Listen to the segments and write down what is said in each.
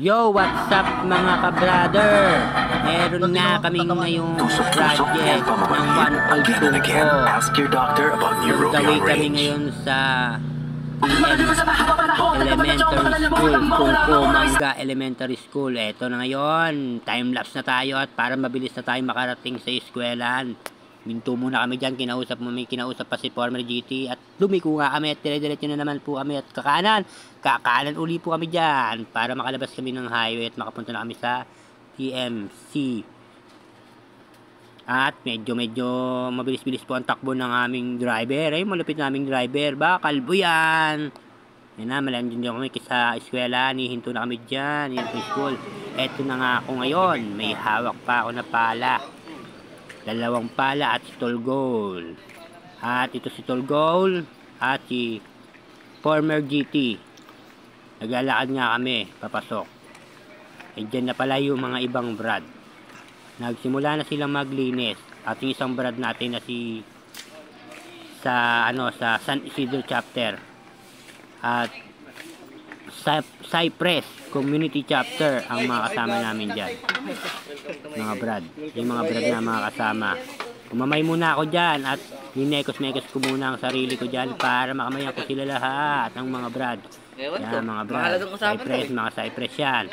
Yo, what's up mga ka-brother? Meron nga kaming ngayong project ng 1.2 ko. Gagawin kami ngayon sa Elementary School, Mangga Elementary School. Eto na ngayon, time-lapse na tayo at para mabilis na tayo makarating sa eskwelahan. Minto muna kami dyan, may kinausap pa si Former GT at lumiko nga kami at dire-diretso na naman po kami at kakanan uli po kami dyan para makalabas kami ng highway at makapunta na kami sa TMC. At medyo mabilis-bilis po ang takbo ng aming driver. Ay, malupit naming driver, ba kalbo yan. Yan na, malalim din kami sa eskwela, hihinto na kami dyan, yan po school. Eto na nga ako ngayon, may hawak pa ako na pala. Dalawang pala at si Tolgol. At ito si Tolgol at si Former GT. Naglalakad nga kami papasok. E dyan na pala yung mga ibang brad. Nagsimula na silang maglinis. At yung isang brad natin na si sa San Isidro chapter. At Cypress Community Chapter ang mga kasama namin dyan. Mga brad. Yung mga brad na mga kasama. Umamay muna ako dyan at ninekos-nekos ko muna ang sarili ko dyan para makamayan ko sila lahat ng mga brad. Yan mga brad. Cypress, mga Cypress yan.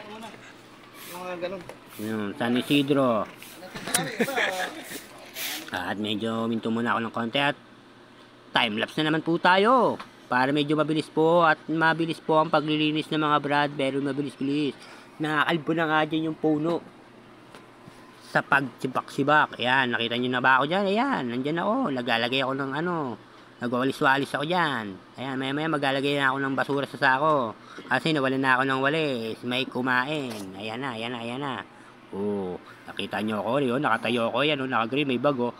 Yung San Isidro. At medyo minto muna ako ng konti at time-lapse na naman po tayo. Para medyo mabilis po at mabilis po ang paglilinis ng mga brad, pero mabilis-bilis. Nakakalbo na nga dyan yung puno sa pagsibak-sibak. Ayan, nakita nyo na ba ako dyan? Ayan, nandyan ako. Naglalagay ako ng nagwawalis-walis ako dyan. Ayan, maya-maya maglalagay na ako ng basura sa sako. Kasi nawalan na ako ng walis. May kumain. Ayan na. Oh, nakita nyo ako yun, nakatayo ako yan, naka-green, may bag oh,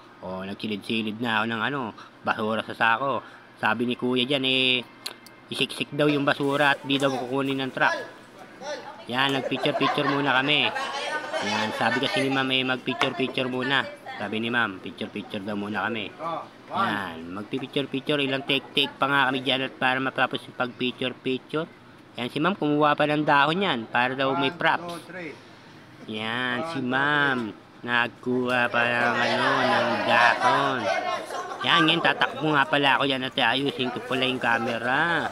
nagsilid-silid na ako ng basura sa sako. Sabi ni kuya dyan isiksik daw yung basura at di daw kukunin ng truck. Yan, nagpicture-picture muna kami. Yan, sabi kasi ni ma'am magpicture-picture muna. Sabi ni ma'am, picture-picture daw muna kami. Yan, magpipicture-picture, ilang take pa nga kami dyan at para matapos yung pag-picture-picture. Yan, si ma'am kumuha pa ng dahon yan para daw may props. Yan, si ma'am nagkuha pa ng dahon. Yan, ngayon tatakbo nga pala ako dyan at ayusin ko pala yung camera.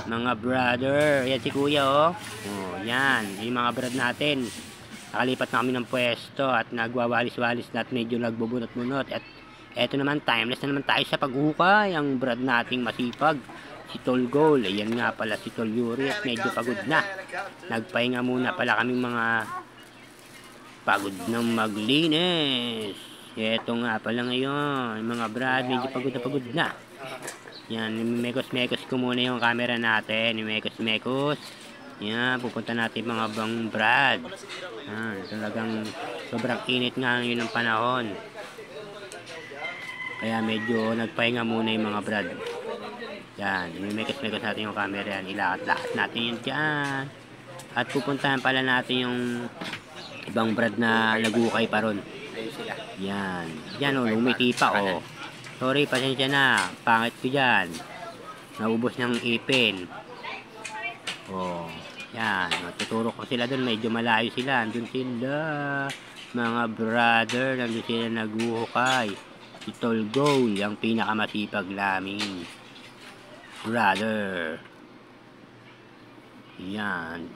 Mga brother. Yan si kuya oh. Oh, yan. Yung mga brad natin. Nakalipat na kami ng pwesto at nagwawalis-walis na at medyo nagbubunot-bunot. At eto naman, timeless na naman tayo sa paghukay. Ang brad nating masipag. Si Tolgol. Ayan nga pala si Tol Yuri at medyo pagod na. Nagpahinga muna pala kaming mga pagod ng maglinis. Eto nga pala ngayon, mga brad, medyo pagod na. Yan, mekos-mekos ko muna yung camera natin. Mekos-mekos. Yan, pupunta natin mga bang brad. Yan, talagang sobrang init nga yun ng panahon. Kaya medyo nagpahinga muna yung mga brad. Yan, mekos-mekos natin yung camera yan. Ilakat-lakat natin yun dyan. At pupuntahan pala natin yung ibang brad na nagukay pa ron. Yan. Yan lumiti pa Sorry, pasensya na. Pangit ko dyan. Naubos ng ipin. Yan. Tuturo ko sila dun. Medyo malayo sila. Andun sila. Mga brother. Nandun sila naguhukay. Si Tolgol. Yung pinakamasipag namin brother. Yan.